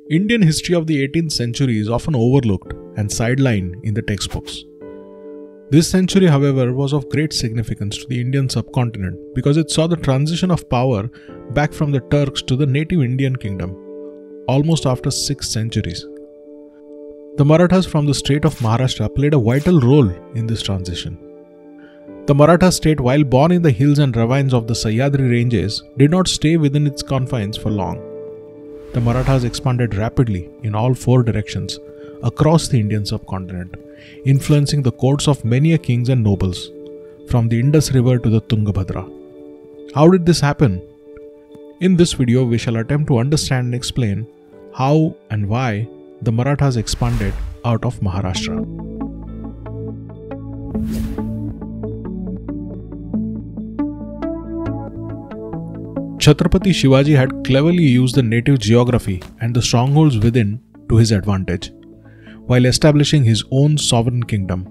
Indian history of the 18th century is often overlooked and sidelined in the textbooks. This century, however, was of great significance to the Indian subcontinent because it saw the transition of power back from the Turks to the native Indian kingdom, almost after 6 centuries. The Marathas from the state of Maharashtra played a vital role in this transition. The Maratha state, while born in the hills and ravines of the Sahyadri ranges, did not stay within its confines for long. The Marathas expanded rapidly in all 4 directions across the Indian subcontinent, influencing the courts of many kings and nobles, from the Indus River to the Tungabhadra. How did this happen? In this video, we shall attempt to understand and explain how and why the Marathas expanded out of Maharashtra. Chhatrapati Shivaji had cleverly used the native geography and the strongholds within to his advantage, while establishing his own sovereign kingdom.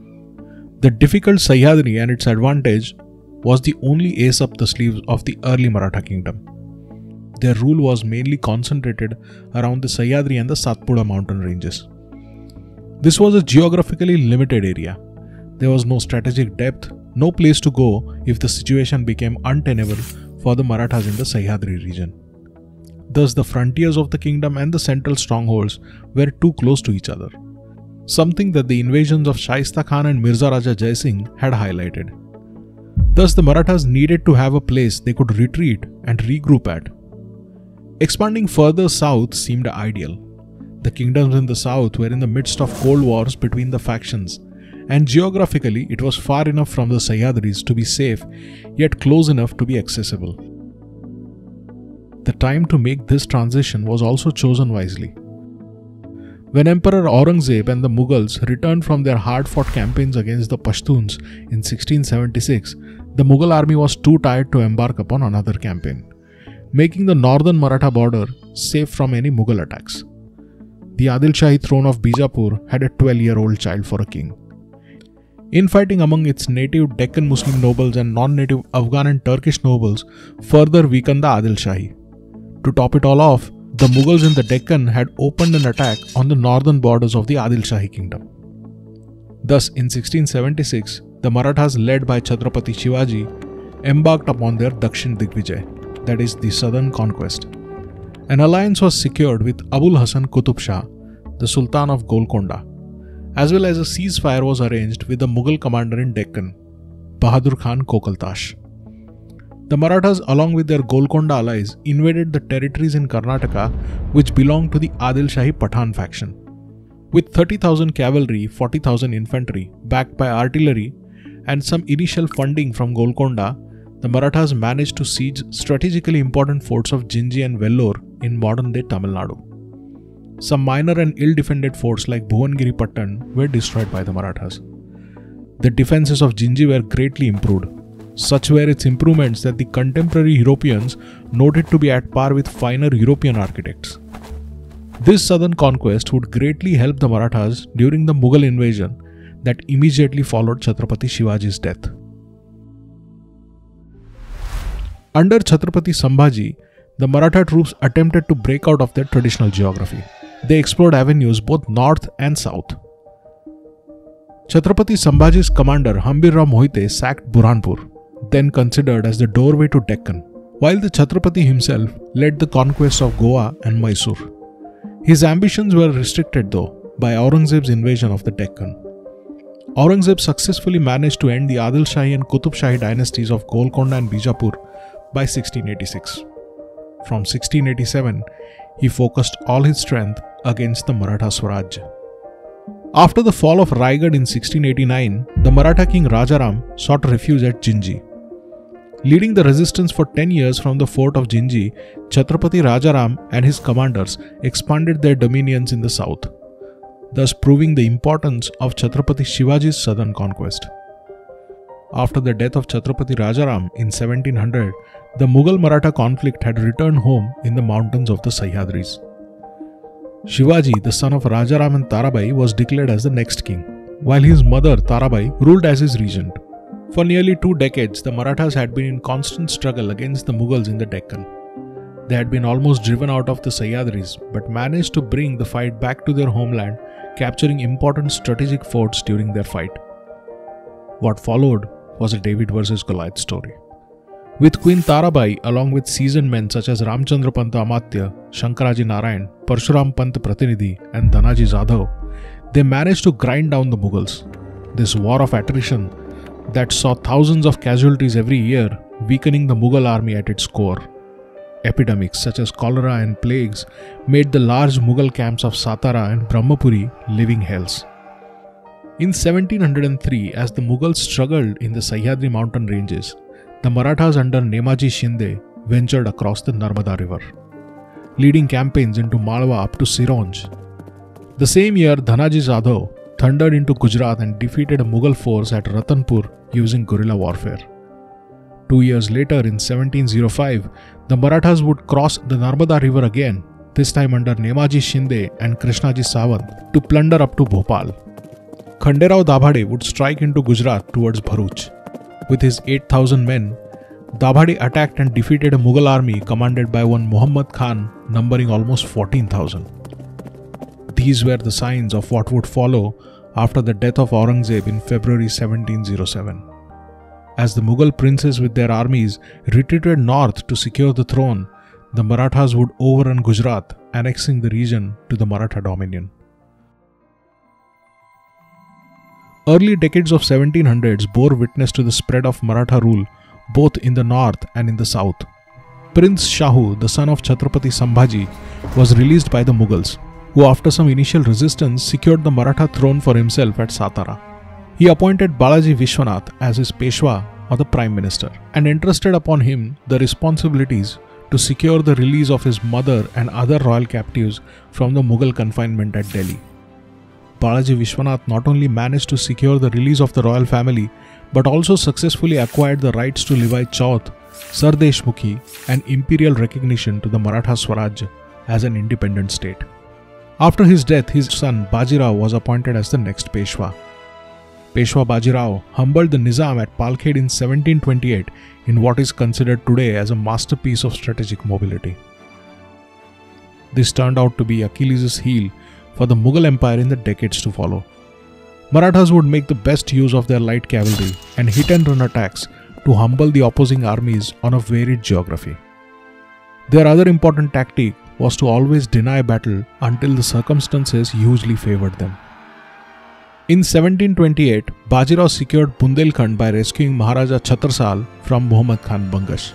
The difficult Sahyadri and its advantage was the only ace up the sleeves of the early Maratha kingdom. Their rule was mainly concentrated around the Sahyadri and the Satpura mountain ranges. This was a geographically limited area. There was no strategic depth, no place to go if the situation became untenable for the Marathas in the Sahyadri region. Thus, the frontiers of the kingdom and the central strongholds were too close to each other, something that the invasions of Shaista Khan and Mirza Raja Jai Singh had highlighted. Thus, the Marathas needed to have a place they could retreat and regroup at. Expanding further south seemed ideal. The kingdoms in the south were in the midst of cold wars between the factions, and geographically it was far enough from the Sahyadris to be safe, yet close enough to be accessible. The time to make this transition was also chosen wisely. When Emperor Aurangzeb and the Mughals returned from their hard-fought campaigns against the Pashtuns in 1676, the Mughal army was too tired to embark upon another campaign, making the northern Maratha border safe from any Mughal attacks. The Adil Shahi throne of Bijapur had a 12-year-old child for a king. Infighting among its native Deccan Muslim nobles and non-native Afghan and Turkish nobles further weakened the Adil Shahi. To top it all off, the Mughals in the Deccan had opened an attack on the northern borders of the Adil Shahi kingdom. Thus, in 1676, the Marathas led by Chhatrapati Shivaji embarked upon their Dakshin Digvijay, that is, the southern conquest. An alliance was secured with Abul Hasan Qutub Shah, the Sultan of Golconda, as well as a ceasefire was arranged with the Mughal commander in Deccan, Bahadur Khan Kokaltash. The Marathas, along with their Golconda allies, invaded the territories in Karnataka which belonged to the Adil Shahi Pathan faction. With 30,000 cavalry, 40,000 infantry, backed by artillery, and some initial funding from Golconda, the Marathas managed to siege strategically important forts of Jinji and Vellore in modern-day Tamil Nadu. Some minor and ill-defended forts like Bhuvangiri Pattan were destroyed by the Marathas. The defences of Jinji were greatly improved. Such were its improvements that the contemporary Europeans noted to be at par with finer European architects. This southern conquest would greatly help the Marathas during the Mughal invasion that immediately followed Chhatrapati Shivaji's death. Under Chhatrapati Sambhaji, the Maratha troops attempted to break out of their traditional geography. They explored avenues both north and south. Chhatrapati Sambhaji's commander Hambirrao Mohite sacked Burhanpur, then considered as the doorway to Deccan, while the Chhatrapati himself led the conquest of Goa and Mysore. His ambitions were restricted though by Aurangzeb's invasion of the Deccan. Aurangzeb successfully managed to end the Adil Shahi and Qutub Shahi dynasties of Golconda and Bijapur by 1686. From 1687, he focused all his strength against the Maratha Swaraj. After the fall of Raigad in 1689, the Maratha king Rajaram sought refuge at Jinji. Leading the resistance for 10 years from the fort of Jinji, Chhatrapati Rajaram and his commanders expanded their dominions in the south, thus proving the importance of Chhatrapati Shivaji's southern conquest. After the death of Chhatrapati Rajaram in 1700, the Mughal-Maratha conflict had returned home in the mountains of the Sahyadris. Shivaji, the son of Rajaram and Tarabai, was declared as the next king, while his mother Tarabai ruled as his regent. For nearly 2 decades, the Marathas had been in constant struggle against the Mughals in the Deccan. They had been almost driven out of the Sahyadris, but managed to bring the fight back to their homeland, capturing important strategic forts during their fight. What followed was a David versus Goliath story. With Queen Tarabai, along with seasoned men such as Ramchandra Pant Amatya, Shankaraji Narayan, Parshuram Pant Pratinidhi, and Dhanaji Jadhav, they managed to grind down the Mughals. This war of attrition that saw thousands of casualties every year, weakening the Mughal army at its core. Epidemics such as cholera and plagues made the large Mughal camps of Satara and Brahmapuri living hells. In 1703, as the Mughals struggled in the Sahyadri mountain ranges, the Marathas under Nemaji Shinde ventured across the Narmada river, leading campaigns into Malwa up to Sironj. The same year, Dhanaji Jadhav thundered into Gujarat and defeated a Mughal force at Ratanpur using guerrilla warfare. 2 years later, in 1705, the Marathas would cross the Narmada river again, this time under Nemaji Shinde and Krishnaji Sawant, to plunder up to Bhopal. Khanderao Dabhade would strike into Gujarat towards Bharuch. With his 8,000 men, Dabhade attacked and defeated a Mughal army commanded by one Muhammad Khan numbering almost 14,000. These were the signs of what would follow after the death of Aurangzeb in February 1707. As the Mughal princes with their armies retreated north to secure the throne, the Marathas would overrun Gujarat, annexing the region to the Maratha dominion. Early decades of 1700s bore witness to the spread of Maratha rule both in the north and in the south. Prince Shahu, the son of Chhatrapati Sambhaji, was released by the Mughals, who after some initial resistance secured the Maratha throne for himself at Satara. He appointed Balaji Vishwanath as his Peshwa or the Prime Minister and entrusted upon him the responsibilities to secure the release of his mother and other royal captives from the Mughal confinement at Delhi. Balaji Vishwanath not only managed to secure the release of the royal family, but also successfully acquired the rights to Livai Chauth, Sardeshmukhi, and imperial recognition to the Maratha Swaraj as an independent state. After his death, his son Bajirao was appointed as the next Peshwa. Peshwa Bajirao humbled the Nizam at Palkhed in 1728 in what is considered today as a masterpiece of strategic mobility. This turned out to be Achilles' heel for the Mughal Empire in the decades to follow. Marathas would make the best use of their light cavalry and hit-and-run attacks to humble the opposing armies on a varied geography. Their other important tactic was to always deny battle until the circumstances hugely favored them. In 1728, Bajirao secured Bundelkhand by rescuing Maharaja Chhatrsal from Muhammad Khan Bangash.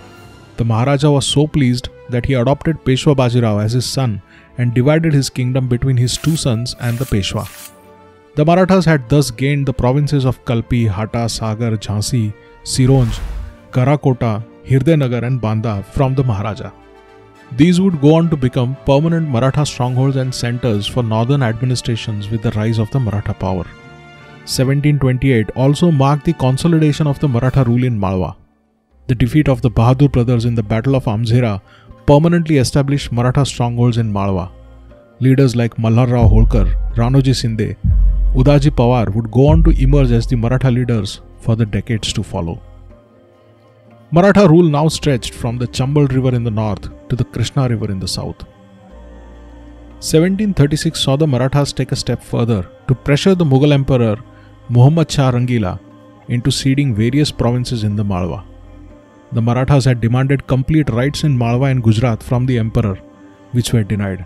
The Maharaja was so pleased that he adopted Peshwa Bajirao as his son and divided his kingdom between his two sons and the Peshwa. The Marathas had thus gained the provinces of Kalpi, Hata, Sagar, Jhansi, Sironj, Karakota, Hirdaynagar and Banda from the Maharaja. These would go on to become permanent Maratha strongholds and centers for northern administrations with the rise of the Maratha power. 1728 also marked the consolidation of the Maratha rule in Malwa. The defeat of the Bahadur brothers in the Battle of Amzhera permanently established Maratha strongholds in Malwa. Leaders like Malhar Rao Holkar, Ranoji Sinde, Udaji Pawar would go on to emerge as the Maratha leaders for the decades to follow. Maratha rule now stretched from the Chambal river in the north to the Krishna river in the south. 1736 saw the Marathas take a step further to pressure the Mughal Emperor Muhammad Shah Rangila into ceding various provinces in the Malwa. The Marathas had demanded complete rights in Malwa and Gujarat from the emperor, which were denied.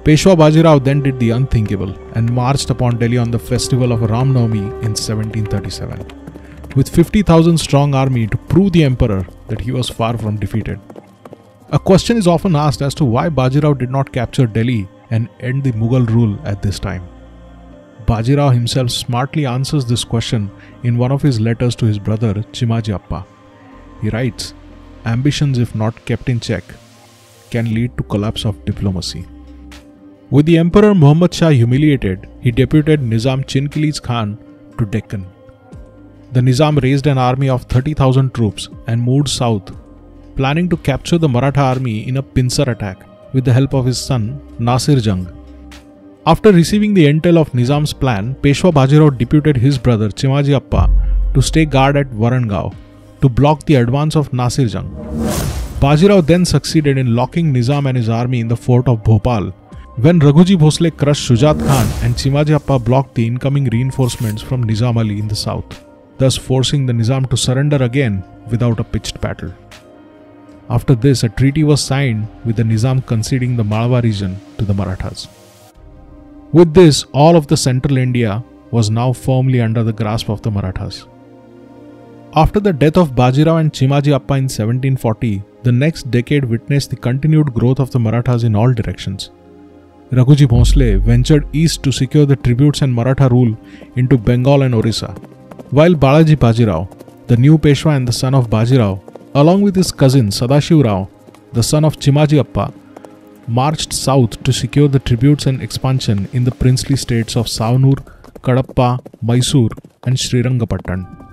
Peshwa Bajirao then did the unthinkable and marched upon Delhi on the festival of Ram Navami in 1737, with 50,000 strong army to prove the emperor that he was far from defeated. A question is often asked as to why Bajirao did not capture Delhi and end the Mughal rule at this time. Bajirao himself smartly answers this question in one of his letters to his brother Chimaji Appa. He writes, "Ambitions, if not kept in check, can lead to collapse of diplomacy." With the Emperor Muhammad Shah humiliated, he deputed Nizam Chinkilis Khan to Deccan. The Nizam raised an army of 30,000 troops and moved south, planning to capture the Maratha army in a pincer attack with the help of his son Nasir Jung. After receiving the intel of Nizam's plan, Peshwa Bajirao deputed his brother Chimaji Appa to stay guard at Warangao to block the advance of Nasir Jung. Bajirao then succeeded in locking Nizam and his army in the fort of Bhopal, when Raghuji Bhosle crushed Shujat Khan and Chimaji Appa blocked the incoming reinforcements from Nizam Ali in the south, thus forcing the Nizam to surrender again without a pitched battle. After this, a treaty was signed with the Nizam conceding the Malwa region to the Marathas. With this, all of the central India was now firmly under the grasp of the Marathas. After the death of Bajirao and Chimaji Appa in 1740, the next decade witnessed the continued growth of the Marathas in all directions. Raghuji Bhosle ventured east to secure the tributes and Maratha rule into Bengal and Orissa, while Balaji Bajirao, the new Peshwa and the son of Bajirao, along with his cousin Sadashiv Rao, the son of Chimaji Appa, marched south to secure the tributes and expansion in the princely states of Savanur, Kadapa, Mysore and Srirangapattan.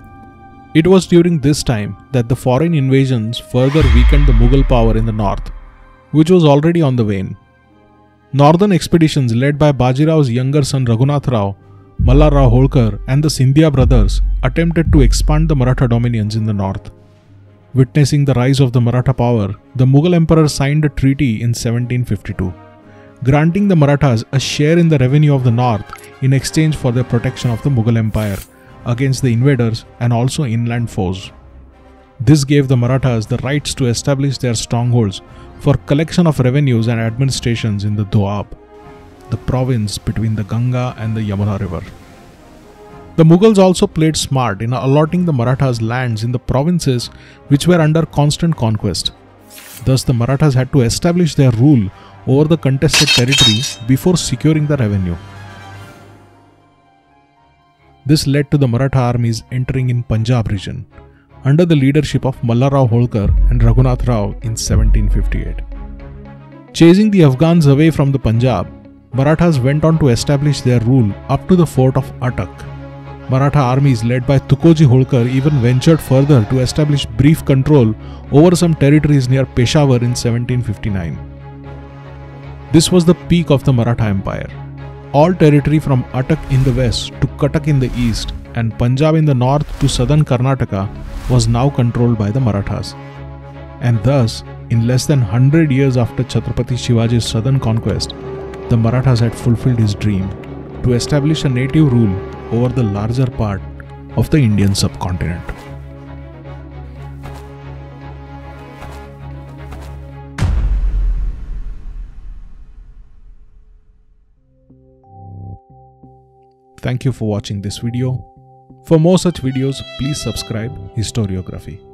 It was during this time that the foreign invasions further weakened the Mughal power in the north, which was already on the wane. Northern expeditions led by Bajirao's younger son Raghunath Rao, Mallar Rao Holkar and the Scindia brothers attempted to expand the Maratha dominions in the north. Witnessing the rise of the Maratha power, the Mughal emperor signed a treaty in 1752, granting the Marathas a share in the revenue of the north in exchange for their protection of the Mughal empire against the invaders and also inland foes. This gave the Marathas the rights to establish their strongholds for collection of revenues and administrations in the Doab, the province between the Ganga and the Yamuna river. The Mughals also played smart in allotting the Marathas lands in the provinces which were under constant conquest. Thus, the Marathas had to establish their rule over the contested territory before securing the revenue. This led to the Maratha armies entering in Punjab region under the leadership of Mallar Rao Holkar and Raghunath Rao in 1758. Chasing the Afghans away from the Punjab, Marathas went on to establish their rule up to the fort of Attock. Maratha armies led by Tukoji Holkar even ventured further to establish brief control over some territories near Peshawar in 1759. This was the peak of the Maratha Empire. All territory from Attock in the west to Cuttack in the east and Punjab in the north to southern Karnataka was now controlled by the Marathas. And thus, in less than 100 years after Chhatrapati Shivaji's southern conquest, the Marathas had fulfilled his dream to establish a native rule over the larger part of the Indian subcontinent. Thank you for watching this video. For more such videos, please subscribe Historiography.